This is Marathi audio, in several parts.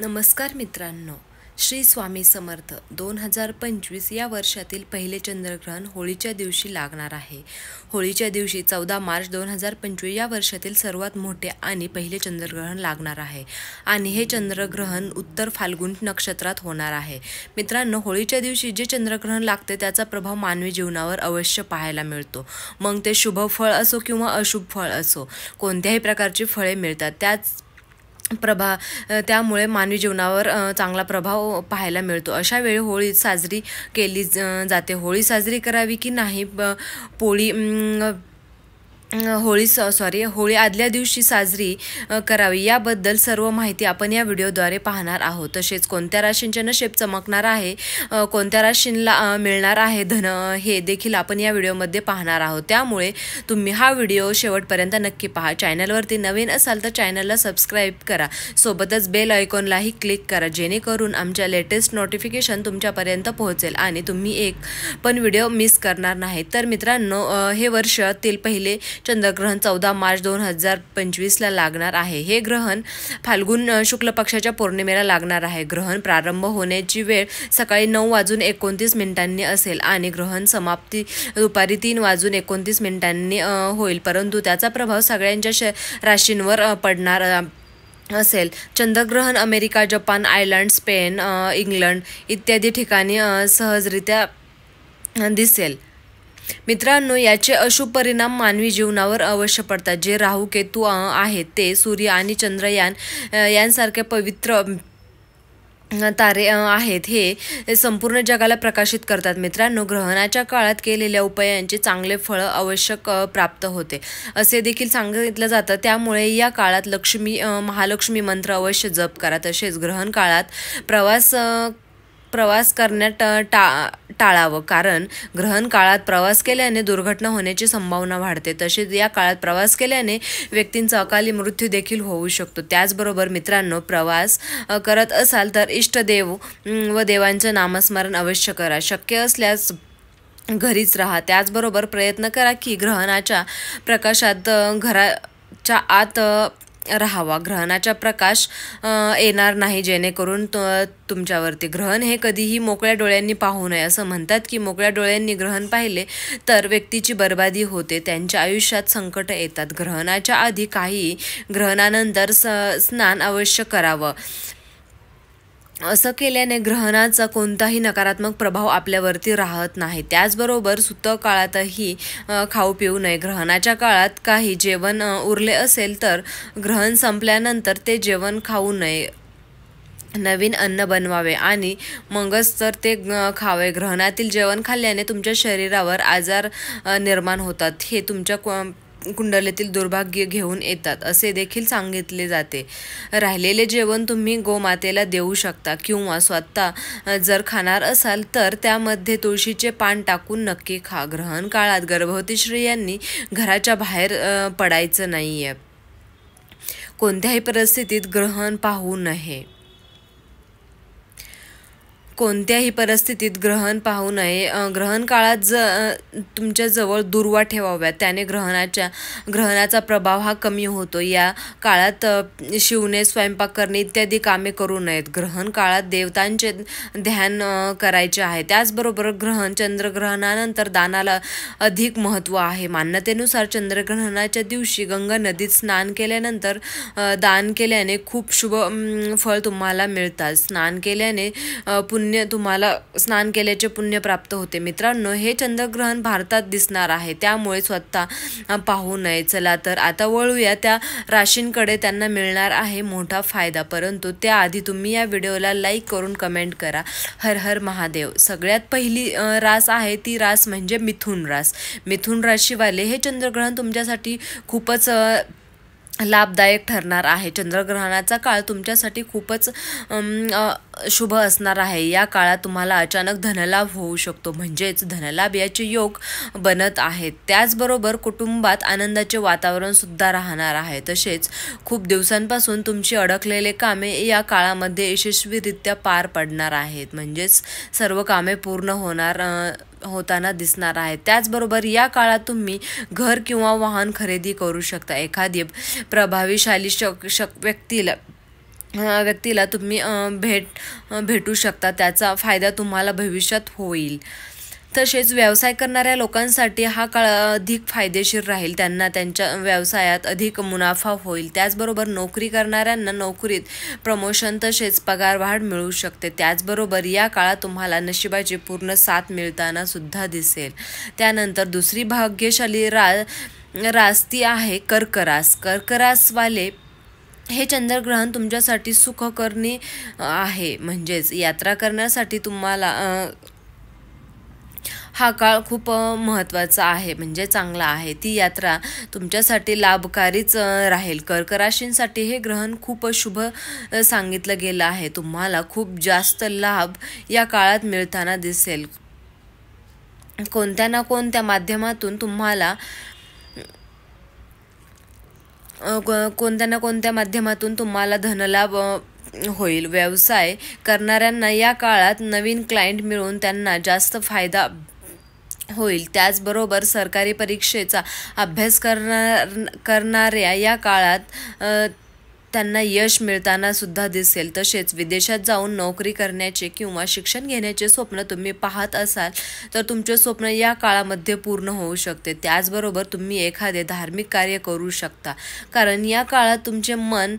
नमस्कार मित्रांनो, श्री स्वामी समर्थ. 2025 या वर्षातील पहिले चंद्रग्रहण होळीच्या दिवशी लागणार आहे. होळीच्या दिवशी 14 मार्च 2025 या वर्षातील सर्वात मोठे आणि पहिले चंद्रग्रहण लागणार आहे आणि हे चंद्रग्रहण उत्तर फाल्गुन नक्षत्रात होणार आहे. मित्रांनो, होळीच्या दिवशी जे चंद्रग्रहण लागते त्याचा प्रभाव मानवी जीवनावर अवश्य पाहायला मिळतो. मग ते शुभ फळ असो किंवा अशुभ फळ असो, कोणत्याही प्रकारची फळे मिळतात. त्यामुळे मानवी जीवनावर चांगला प्रभाव पाहायला मिळतो. अशा वेळी होळी साजरी केली जाते. होळी साजरी करावी की नाही, होळी आदल्या दिवशी साजरी करावी याबद्दल सर्व माहिती आपण या व्हिडिओद्वारे पाहणार आहोत. तसेच कोणत्या राशींचे नशीब चमकणार आहे, कोणत्या राशींना मिळणार आहे धन, हे देखील आपण या व्हिडिओमध्ये पाहणार आहोत. त्यामुळे तुम्ही हा व्हिडिओ शेवटपर्यंत नक्की पहा. चॅनलवरती नवीन असाल तर चॅनलला सबस्क्राईब करा, सोबतच बेल आयकॉनलाही क्लिक करा, जेणेकरून आमच्या लेटेस्ट नोटिफिकेशन तुमच्यापर्यंत पोहोचेल आणि तुम्ही एक पण व्हिडिओ मिस करणार नाही. तर मित्रांनो, हे वर्षातील पहिले चंद्रग्रहण 14 मार्च 2025 लागणार आहे. हे ग्रहण फाल्गुन शुक्ल पक्षाच्या पौर्णिमेला लागणार आहे. ग्रहण प्रारंभ होण्याची वेळ सकाळी 9:29 असेल आणि ग्रहण समाप्ती दुपारी 3:29 होईल, परंतु त्याचा प्रभाव सगळ्यांच्या राशींवर पडणार असेल. चंद्रग्रहण America, Japan, Ireland, Spain, England इत्यादी ठिकाणी सहजरित्या दिसेल. मित्रांनो, याचे अशुभ परिणाम मानवी जीवनावर अवश्य पडतात. जे राहू केतू आहेत ते सूर्य आणि चंद्रयान यांसारखे पवित्र तारे आहेत, हे संपूर्ण जगाला प्रकाशित करतात. मित्रांनो, ग्रहणाच्या काळात केलेल्या उपायांचे चांगले फळ आवश्यक प्राप्त होते असे देखील सांगितलं जातं. त्यामुळे या काळात महालक्ष्मी मंत्र अवश्य जप करा. तसेच ग्रहण काळात प्रवास करण्यात टाळावं, कारण ग्रहण काळात प्रवास केल्याने दुर्घटना होण्याची संभावना वाढते. तसेच या काळात प्रवास केल्याने व्यक्तींचा अकाली मृत्यू देखील होऊ शकतो. त्याचबरोबर मित्रांनो, प्रवास करत असाल तर इष्टदेव व देवांचं नामस्मरण अवश्य करा. शक्य असल्यास घरीच राहा. त्याचबरोबर प्रयत्न करा की ग्रहणाच्या प्रकाशात घराच्या आत राहावा. ग्रहणाचा प्रकाश येणार नाही, जेणेकरून तुमच्यावरती ग्रहण हे कधीही मोकळ्या डोळ्यांनी पाहू नये. असं म्हणतात की मोकळ्या डोळ्यांनी ग्रहण पाहिले तर व्यक्तीची बर्बादी होते, त्यांच्या आयुष्यात संकट येतात. ग्रहणाच्या आधी काही ग्रहणानंतर स्नान अवश्य करावं. असं केल्याने ग्रहणाचा कोणताही नकारात्मक प्रभाव आपल्यावरती राहत नाही. त्याचबरोबर सुतक काळातही खाऊ पिऊ नये. ग्रहणाच्या काळात काही जेवण उरले असेल तर ग्रहण संपल्यानंतर ते जेवण खाऊ नये. नवीन अन्न बनवावे आणि मगच तर ते खावे. ग्रहणातील जेवण खाल्ल्याने तुमच्या शरीरावर आजार निर्माण होतात, हे तुमच्या कुंडलीतील दुर्भाग्य घेऊन येतात असे देखील सांगितले जाते. राहिलेले जेवण तुम्ही गोमातेला देऊ शकता किंवा स्वतः जर खाणार असाल तर त्यामध्ये तुळशीचे पान टाकून नक्की खा. ग्रहण काळात गर्भवती स्त्रियांनी घराच्या बाहेर पडायचं नाहीये. कोणत्याही परिस्थितीत ग्रहण पाहू नये. ग्रहण काळात तुमच्या जवळ दुर्वा ठेवाव्या, त्याने ग्रहणाचा प्रभाव हा कमी होतो. या काळात शिवणे, स्वयंपाक करणे इत्यादी कामे करू नयेत. ग्रहण काळात देवतांचे ध्यान करायचे आहे. त्याचबरोबर चंद्रग्रहणानंतर दानाला अधिक महत्त्व आहे. मान्यतेनुसार चंद्रग्रहणाच्या दिवशी गंगा नदीत स्नान केल्यानंतर दान केल्याने खूप शुभ फळ तुम्हाला मिळतात. स्नान केल्याचे पुण्य प्राप्त होते. मित्रांनो, हे चंद्रग्रहण भारतात दिसणार आहे, त्यामुळे स्वतः पाहू नये. चला तर आता वळूया त्या राशींकडे. त्यांना मिळणार आहे मोठा फायदा, परंतु त्याआधी तुम्ही या व्हिडिओला लाईक करून कमेंट करा. हर हर महादेव. सगळ्यात पहिली रास आहे ती रास म्हणजे मिथुन रास. मिथुन राशीवाले हे चंद्रग्रहण तुमच्यासाठी खूपच लाभदायक ठरणार आहे. चंद्रग्रहणाचा काळ तुमच्यासाठी खूपच शुभ असणार आहे. या काळात तुम्हाला अचानक धनलाभ होऊ शकतो, म्हणजेच धनलाभ याचे योग बनत आहेत. त्याचबरोबर कुटुंबात आनंदाचे वातावरण सुद्धा राहणार आहे. तसेच खूप दिवसांपासून तुमची अडकलेले कामे या काळामध्ये यशस्वीरित्या पार पडणार आहेत, म्हणजेच सर्व कामे पूर्ण होताना दिसणार आहेत. त्याचबरोबर या काळात तुम्ही घर किंवा वाहन खरेदी करू शकता. एखादी प्रभावशाली व्यक्तीला व्यक्तीला तुम्ही भेटू शकता, त्याचा फायदा तुम्हाला भविष्यात होईल. तसेच व्यवसाय करणाऱ्या लोकांसाठी हा काळ अधिक फायदेशीर राहील, त्यांना त्यांच्या व्यवसायात अधिक मुनाफा होईल. त्याचबरोबर नोकरी करणाऱ्यांना नोकरीत प्रमोशन तसेच पगारवाढ मिळू शकते. त्याचबरोबर या काळात तुम्हाला नशिबाची पूर्ण साथ मिळताना सुद्धा दिसेल. त्यानंतर दुसरी भाग्यशाली रास ती आहे कर्करासवाले हे चंद्रग्रहण तुमच्यासाठी सुखकर्णी आहे, म्हणजेच यात्रा करण्यासाठी तुम्हाला हा काळ खूप महत्त्वाचा आहे, म्हणजे चांगला आहे. ती यात्रा तुमच्यासाठी लाभकारीच राहील. कर्क राशींसाठी हे ग्रहण खूप शुभ सांगितलं गेलं आहे. तुम्हाला खूप जास्त लाभ या काळात मिळताना दिसेल. कोणत्या ना कोणत्या माध्यमातून तुम्हाला धनलाभ होईल. व्यवसाय करणाऱ्यांना या काळात नवीन क्लायंट मिळून त्यांना जास्त फायदा होईल. त्याचबरोबर सरकारी परीक्षेचा अभ्यास करणाऱ्या या काळात त्यांना यश मिळताना सुद्धा दिसेल. तसेच विदेशात जाऊन नोकरी करण्याचे किंवा शिक्षण घेण्याचे स्वप्न तुम्ही पाहत असाल तर तुमचे स्वप्न या काळामध्ये पूर्ण होऊ शकते. त्याचबरोबर तुम्ही एखादे धार्मिक कार्य करू शकता, कारण या काळात तुमचे मन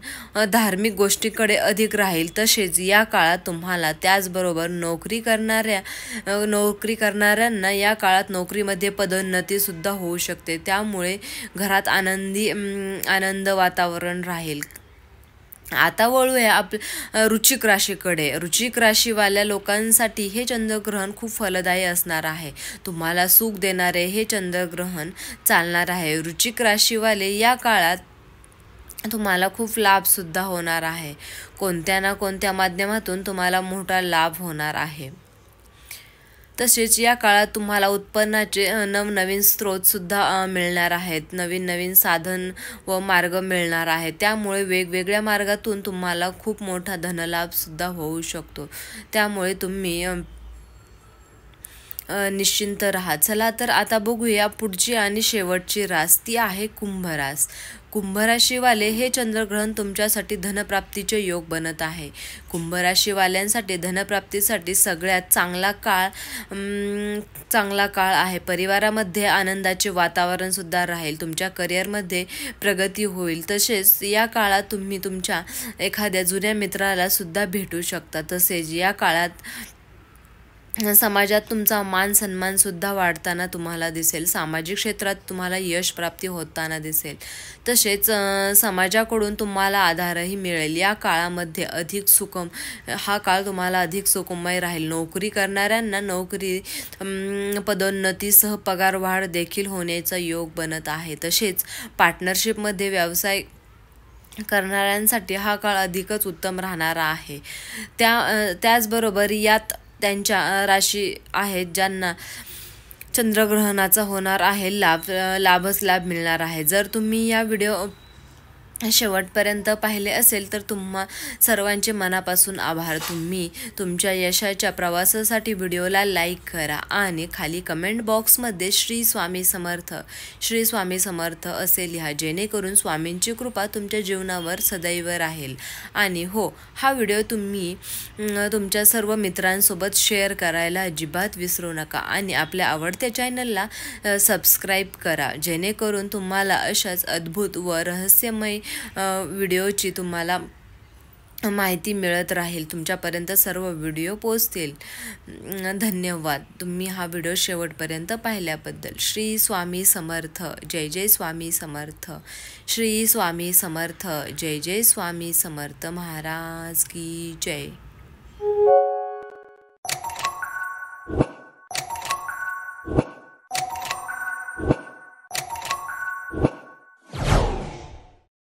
धार्मिक गोष्टीकडे अधिक राहील. तसेच या काळात तुम्हाला त्याचबरोबर नोकरी करणाऱ्यांना या काळात नोकरीमध्ये पदोन्नती सुद्धा होऊ शकते. त्यामुळे घरात आनंद वातावरण राहील. आता वळूया वृश्चिक राशीकडे. वृश्चिक राशीवाल्या लोकांसाठी हे चंद्रग्रहण खूप फलदायी असणार आहे. तुम्हाला सुख देणारे हे चंद्रग्रहण चालणार आहे. वृश्चिक राशीवाले या काळात तुम्हाला खूप लाभ सुद्धा होणार आहे. कोणत्या ना कोणत्या माध्यमातून तुम्हाला मोठा लाभ होणार आहे. तसेच या काळात तुम्हाला उत्पन्नाचे नवनवीन स्रोत सुद्धा मिळणार आहेत. नवीन साधन व मार्ग मिळणार आहेत. त्यामुळे वेगवेगळ्या मार्गातून तुम्हाला खूप मोठा धनलाभ सुद्धा होऊ शकतो. त्यामुळे तुम्ही निश्चिंत राहा. चला तर आता बघूया पुढची आणि शेवटची रास, ती आहे कुंभरास. कुंभराशीवाले हे चंद्रग्रहण तुमच्यासाठी धनप्राप्तीचे योग बनत आहे. कुंभराशीवाल्यांसाठी धनप्राप्तीसाठी सगळ्यात चांगला काळ आहे. परिवारामध्ये आनंदाचे वातावरण सुद्धा राहील. तुमच्या करिअरमध्ये प्रगती होईल. तसेच या काळात तुम्ही तुमच्या एखाद्या जुन्या मित्राला सुद्धा भेटू शकता. तसेच या काळात समाजात तुमचा मान सन्मान सुद्धा वाढताना तुम्हाला दिसेल. सामाजिक क्षेत्रात तुम्हाला यश प्राप्ती होताना दिसेल. तसेच समाजाकडून तुम्हाला आधारही मिळेल. या काळामध्ये हा काळ तुम्हाला अधिक सुखमय राहील. नोकरी करणाऱ्यांना नोकरी पदोन्नतीसह पगारवाढ देखील होण्याचा योग बनत आहे. तसेच पार्टनरशिपमध्ये व्यवसाय करणाऱ्यांसाठी हा काळ अधिकच उत्तम राहणार आहे. त्याचबरोबर यात त्यांच्या राशी आहेत ज्यांना चंद्रग्रहणाचा होणार आहे लाभच लाभ मिळणार आहे. जर तुम्ही या व्हिडिओ शेवटपर्यंत पाहिले असेल तर तुम्हा सर्वांचे मनापासून आभार. तुम्ही तुमच्या यशाच्या प्रवासासाठी व्हिडिओला लाईक करा आणि खाली कमेंट बॉक्समध्ये श्री स्वामी समर्थ असे लिहा, जेणेकरून स्वामींची कृपा तुमच्या जीवनावर सदैव राहील. आणि हो, हा व्हिडिओ तुम्ही तुमच्या सर्व मित्रांसोबत शेअर करायला अजिबात विसरू नका आणि आपल्या आवडत्या चॅनलला सबस्क्राईब करा, जेणेकरून तुम्हाला अशाच अद्भुत व रहस्यमय व्हिडिओची तुम्हाला माहिती मिळत राहील. तुमच्यापर्यंत सर्व व्हिडिओ पोहोचतील. धन्यवाद तुम्ही हा व्हिडिओ शेवटपर्यंत पाहिल्याबद्दल. श्री स्वामी समर्थ. जय जय स्वामी समर्थ. श्री स्वामी समर्थ. जय जय स्वामी समर्थ महाराज की जय.